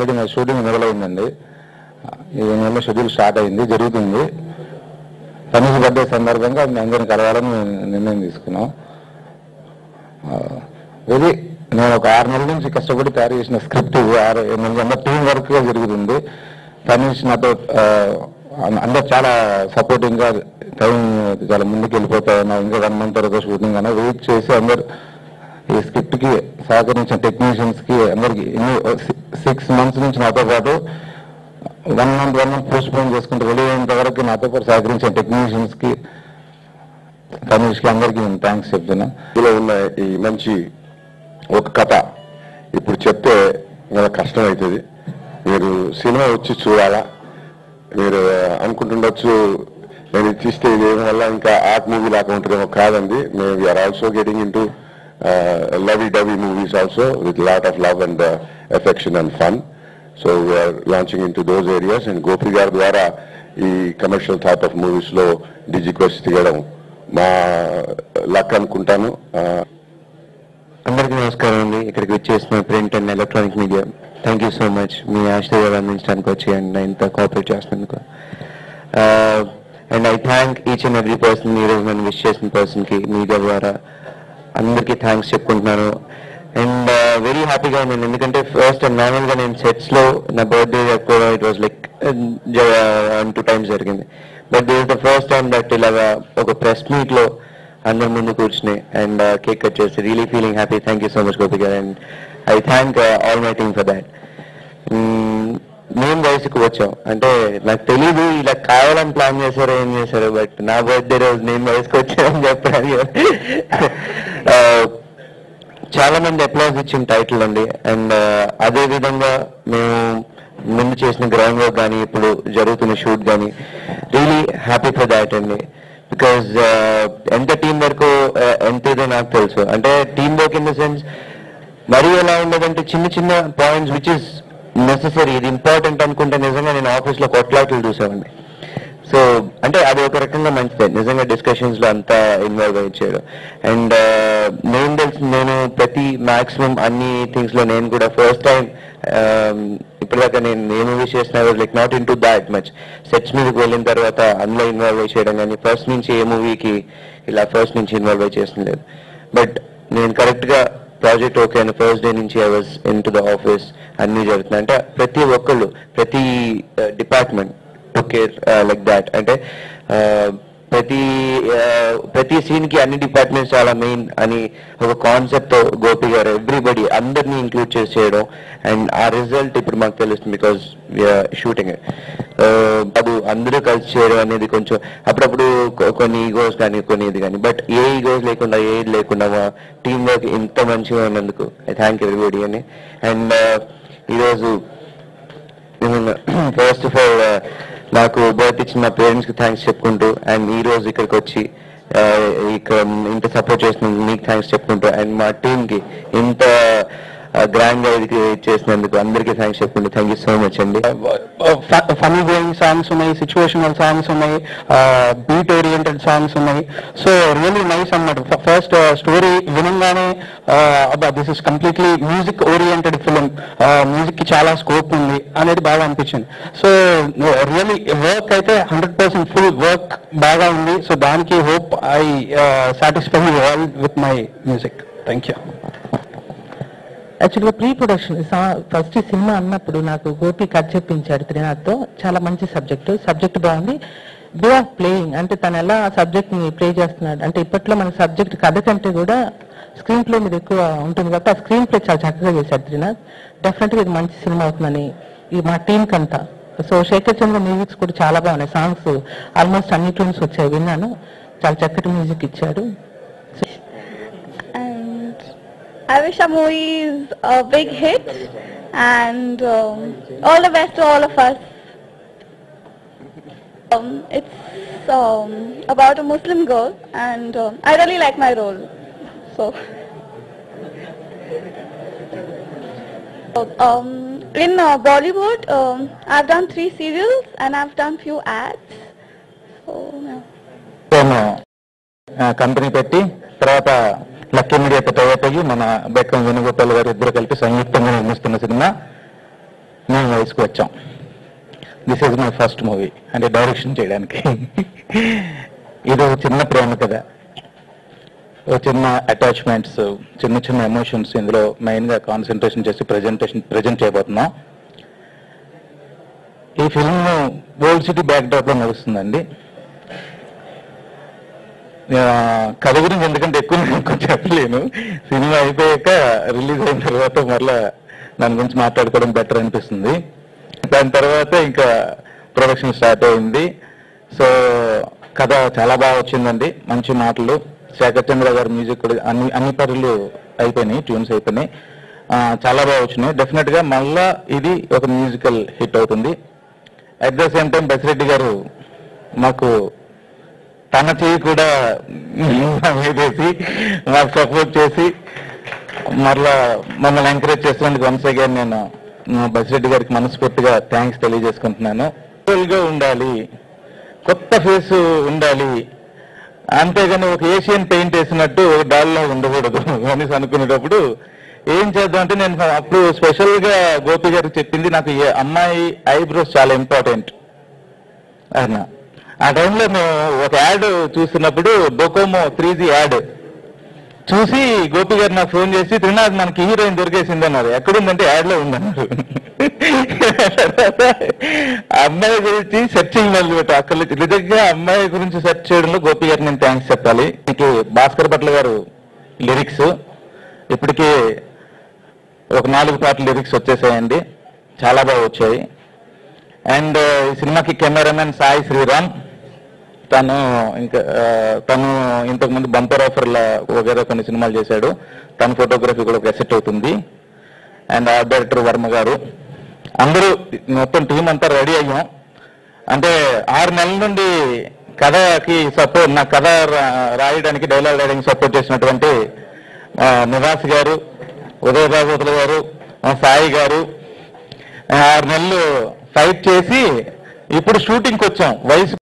Already నా shooting మొదలైందండి. ఈ నెలలో షెడ్యూల్ స్టార్ట్ అయింది, జరుగుతుంది. తనుష్ బర్త్డే సందర్భంగా మీ అందరిని కలవాలని నిర్ణయం తీసుకున్నాం. ఇది నేను ఒక 6 నెలల నుంచి కష్టపడి తయారు చేసిన స్క్రిప్ట్. 6 నెలల టీం వర్క్గా జరుగుతుంది. తనుష్ నాతో అందరు చాలా సపోర్టింగ్గా టైం చాలా ముందుకు వెళ్ళిపోతాయన్నా, ఇంకా 1 month తర్వాత షూటింగ్ అన్నా వెయిట్ చేసి అందరు ఈ స్క్రిప్ట్కి సహకరించిన టెక్నీషియన్స్కి అందరికి 6 months నుంచి నాతో పాటు 1 month పోస్ట్పోన్ చేసుకుంటూ రెడీ అయినంత వరకు నాతో పాటు సహకరించిన టెక్నీషియన్స్కి, తనుష్కి అందరికీ నేను థ్యాంక్స్ చెప్తున్నా. ఇందులో ఉన్న ఈ మంచి ఒక కథ ఇప్పుడు చెప్తే చాలా కష్టం అవుతుంది. మీరు సినిమా వచ్చి చూడాలా. మీరు అనుకుంటుండొచ్చు నేను తీస్తే ఇదేం వల్ల ఇంకా ఆర్ట్ మూవీ లాగా ఉంటుందేమో. కాదండి, మేము we are also getting into lovey dovey movies also with lot of love and affection and fun. So we are launching into those areas. And Gopi గారి ద్వారా ఈ కమర్షియల్ టైప్ ఆఫ్ మూవీస్లో డిజిక్వెస్ట్ తీయడం మా లక్ అనుకుంటాను. అందరికీ నమస్కారం అండి. ఇక్కడికి వచ్చేసిన print and electronic media, thank you so much మీ ఆశీర్వాదాలు అందించడానికి వచ్చి అండ్ ఇంత కోఆపరేట్ చేస్తున్నందుకు. And I thank each and every person, ఈరోజు నన్ను విష్ చేసిన పర్సన్కి మీడియా ద్వారా అందరికీ థ్యాంక్స్ చెప్పుకుంటున్నాను. అండ్ వెరీ హ్యాపీగా ఉన్నాను, ఎందుకంటే ఫస్ట్ అండ్ నార్మల్గా నేను సెట్స్లో నా బర్త్డే కూడా ఇట్ వాజ్ లైక్ 1-2 times జరిగింది. But this is the first time that ఇలాగా ఒక ప్రెస్ మీట్లో అందరి ముందు కూర్చుని అండ్ కేక్ కట్ చేసి really feeling happy. Thank you so much Gopi garu. And I thank all my team for that. మేము వయసుకు వచ్చాం అంటే నాకు తెలీదు ఇలా కావాలని ప్లాన్ చేశారో ఏం చేశారో, బట్ నా బర్త్డే రోజు నేను వయసుకు వచ్చానని చెప్పడానికి చాలా మంది అప్లాజ్ ఇచ్చిన టైటిల్ అండి. అండ్ అదే విధంగా మేము ముందు చేసిన గ్రౌండ్ వర్క్ కానీ ఇప్పుడు జరుగుతున్న షూట్ కానీ రియలీ హ్యాపీ ఫర్ దాట్ అండి. బికాజ్ ఎంత టీం వర్క్ ఎంత ఏదో నాకు తెలుసు. అంటే team work in the sense మరీ ఎలా ఉండదంటే చిన్న చిన్న పాయింట్స్ విచ్ ఇస్ నెససరీ, ఇది ఇంపార్టెంట్ అనుకుంటే నిజంగా నేను ఆఫీస్లో కొట్లాటలు చూసామండి. సో అంటే అది ఒక రకంగా మంచిదే నిజంగా డిస్కషన్స్లో అంతా ఇన్వాల్వ్ అయ్యాడు. అండ్ నేను ప్రతి మ్యాక్సిమం అన్ని థింగ్స్లో నేను కూడా ఫస్ట్ టైం ఇప్పటిదాకా నేను ఏ మూవీస్ చేసిన like not in to that much. Sets మీదకి వెళ్ళిన తర్వాత అందులో ఇన్వాల్వ్ అయ్యి చేయడం కానీ ఫస్ట్ నుంచి ఏ మూవీకి ఇలా ఫస్ట్ నుంచి ఇన్వాల్వ్ అయ్యి చేసిన లేదు. బట్ నేను కరెక్ట్గా ప్రాజెక్ట్ ఓకే అని ఫస్ట్ డే నుంచి I was in to the office అన్నీ జరుగుతున్నాయి. అంటే ప్రతి ఒక్కళ్ళు ప్రతి department took care like that. అంటే ప్రతి సీన్ కి అన్ని డిపార్ట్మెంట్స్ చాలా మెయిన్ అని ఒక కాన్సెప్ట్ తో గోపి గారు ఎవ్రీబడి అందరినీ ఇంక్లూడ్ చేసి చేయడం. అండ్ ఆ రిజల్ట్ ఇప్పుడు మాకు తెలుస్తుంది బికాస్ వీఆర్ షూటింగ్. అది అందరూ కలిసి చేయడం అనేది కొంచెం అప్పుడప్పుడు కొన్ని ఈగోస్ కానీ కొన్ని ఇది కానీ, బట్ ఏ ఈగోస్ లేకుండా ఏది లేకుండా మా టీం వర్క్ ఇంత మంచిగా ఉన్నందుకు ఐ థ్యాంక్ ఎవ్రీబడి అని. అండ్ ఈరోజు ఫస్ట్ ఆఫ్ ఆల్ నాకు బర్త్ ఇచ్చిన మా పేరెంట్స్కి థ్యాంక్స్ చెప్పుకుంటూ అండ్ ఈ రోజు ఇక్కడికి వచ్చి ఇక్కడ ఇంత సపోర్ట్ చేసినందుకు మీకు థ్యాంక్స్ చెప్పుకుంటూ అండ్ మా టీంకి ఇంత గ్రాండ్ గా ఇది చేసినందుకు అందరికీ థ్యాంక్స్ చెప్పుకుంటూ థ్యాంక్ యూ సో మచ్ అండి. ఫనీ గోయింగ్ సాంగ్స్ ఉన్నాయి, సిచ్యువేషనల్ సాంగ్స్ ఉన్నాయి, బీట్ ఓరియంటెడ్ సాంగ్స్ ఉన్నాయి. సో రియల్లీ నైస్ అన్నమాట. ఫస్ట్ స్టోరీ వినంగానే this is completely music oriented film, music కి చాలా స్కోప్ ఉంది అనేది బాగా అనిపించింది. సో రియల్లీ వర్క్ అయితే 100% ఫుల్ వర్క్ బాగా ఉంది. సో దానికి hope I satisfy all with my music. Thank you. యాక్చువల్గా ప్రీ ప్రొడక్షన్ ఫస్ట్ ఈ సినిమా అన్నప్పుడు నాకు గోపి కథ చెప్పించాడు త్రినాథ్తో. చాలా మంచి సబ్జెక్ట్ బాగుంది. వే ఆఫ్ ప్లేయింగ్ అంటే తను ఎలా సబ్జెక్ట్ని ప్లే చేస్తున్నాడు అంటే ఇప్పట్లో మన సబ్జెక్ట్ కథ కంటే కూడా స్క్రీన్ ప్లే మీద ఎక్కువ ఉంటుంది కాబట్టి ఆ స్క్రీన్ ప్లే చాలా చక్కగా చేశాడు త్రినాథ్. డెఫినెట్గా ఇది మంచి సినిమా అవుతుందని ఈ మా టీంకి అంతా. సో శేఖర్ చంద్ర మ్యూజిక్స్ కూడా చాలా బాగున్నాయి. సాంగ్స్ ఆల్మోస్ట్ అన్ని ట్యూన్స్ వచ్చాయి, విన్నాను. చాలా చక్కటి మ్యూజిక్ ఇచ్చాడు. I wish our movie is a big hit and all the best to all of us. It's about a Muslim girl and I really like my role. So in Bollywood I've done 3 serials and I've done few ads. So company పెట్టి తర్వాత lucky మీడియాతో తయారైపోయి మన బెక్కం వేణుగోపాల్ గారు ఇద్దరు కలిపి సంయుక్తంగా నిర్మిస్తున్న సినిమా మేము వయసుకు వచ్చాం. This is my first movie అంటే డైరెక్షన్ చేయడానికి. ఇది ఒక చిన్న ప్రేమ కథ, ఒక చిన్న అటాచ్మెంట్స్, చిన్న చిన్న ఎమోషన్స్ ఇందులో మెయిన్గా కాన్సన్ట్రేషన్ చేసి ప్రజెంట్ చేయబోతున్నాం. ఈ ఫిల్మ్ ఓల్డ్ సిటీ బ్యాక్డ్రాప్లో నడుస్తుందండి. కథ గురించి ఎందుకంటే ఎక్కువ నేను చెప్పలేను, సినిమా అయిపోయాక రిలీజ్ అయిన తర్వాత మరలా దాని గురించి మాట్లాడుకోవడం బెటర్ అనిపిస్తుంది. దాని తర్వాత ఇంకా ప్రొడక్షన్ స్టార్ట్ అయింది. సో కథ చాలా బాగా వచ్చిందండి, మంచి మాటలు. శేఖర్ చంద్ర గారి మ్యూజిక్ కూడా అన్ని పనులు అయిపోయినాయి, ట్యూన్స్ అయిపోయినాయి, చాలా బాగా వచ్చినాయి. డెఫినెట్గా మళ్ళా ఇది ఒక మ్యూజికల్ హిట్ అవుతుంది. At the same time Basireddy గారు మాకు తన చేయి కూడా వేసి మాకు సపోర్ట్ చేసి మరలా మమ్మల్ని ఎంకరేజ్ చేసినందుకు వన్స్ అగైన్ నేను బసిరెడ్డి గారికి మనస్ఫూర్తిగా థ్యాంక్స్ తెలియజేసుకుంటున్నాను. గా ఉండాలి, కొత్త ఫేస్ ఉండాలి, అంతేగాని ఒక ఏషియన్ పెయింట్ వేసినట్టు ఒక డాల్లో ఉండకూడదు అనేసి అనుకునేటప్పుడు ఏం చేద్దాం అంటే నేను అప్పుడు స్పెషల్ గా గోపి గారికి చెప్పింది, నాకు అమ్మాయి ఐబ్రోస్ చాలా ఇంపార్టెంట్ అన్న. ఆ టైంలో మేము ఒక యాడ్ చూస్తున్నప్పుడు డొకోమో 3G యాడ్ చూసి గోపి గారు నాకు ఫోన్ చేసి, త్రినాథ్ మనకి హీరోయిన్ దొరికేసింది అన్నారు. ఎక్కడుందంటే యాడ్లో ఉందన్నారు. అమ్మాయి గురించి సెర్చింగ్ మొదలు పెట్టా. అక్కడ నిజంగా అమ్మాయి గురించి సెర్చ్ చేయడంలో గోపి గారికి నేను థ్యాంక్స్ చెప్పాలి. మీకు భాస్కర్ భట్ల గారు లిరిక్స్ ఇప్పటికీ ఒక 4 పాటల లిరిక్స్ వచ్చేసాయండి, చాలా బాగా వచ్చాయి. అండ్ ఈ సినిమాకి కెమెరామెన్ సాయి శ్రీరామ్, తను ఇంతకుముందు బంపర్ ఆఫర్ల వగేరా కొన్ని సినిమాలు చేశాడు, తన ఫోటోగ్రఫీ కూడా ఒక అసెట్ అవుతుంది. అండ్ ఆర్ట్ డైరెక్టర్ వర్మ గారు, అందరూ మొత్తం టీం అంతా రెడీ అయ్యాం. అంటే 6 నెలల నుండి కథకి సపోర్ట్, నా కథ రాయడానికి డైలాగ్ రాయడానికి సపోర్ట్ చేసినటువంటి నివాస్ గారు, ఉదయ భాగవతుల గారు, సాయి గారు 6 నెలలు ఫైట్ చేసి ఇప్పుడు షూటింగ్కి వచ్చాం. వయసు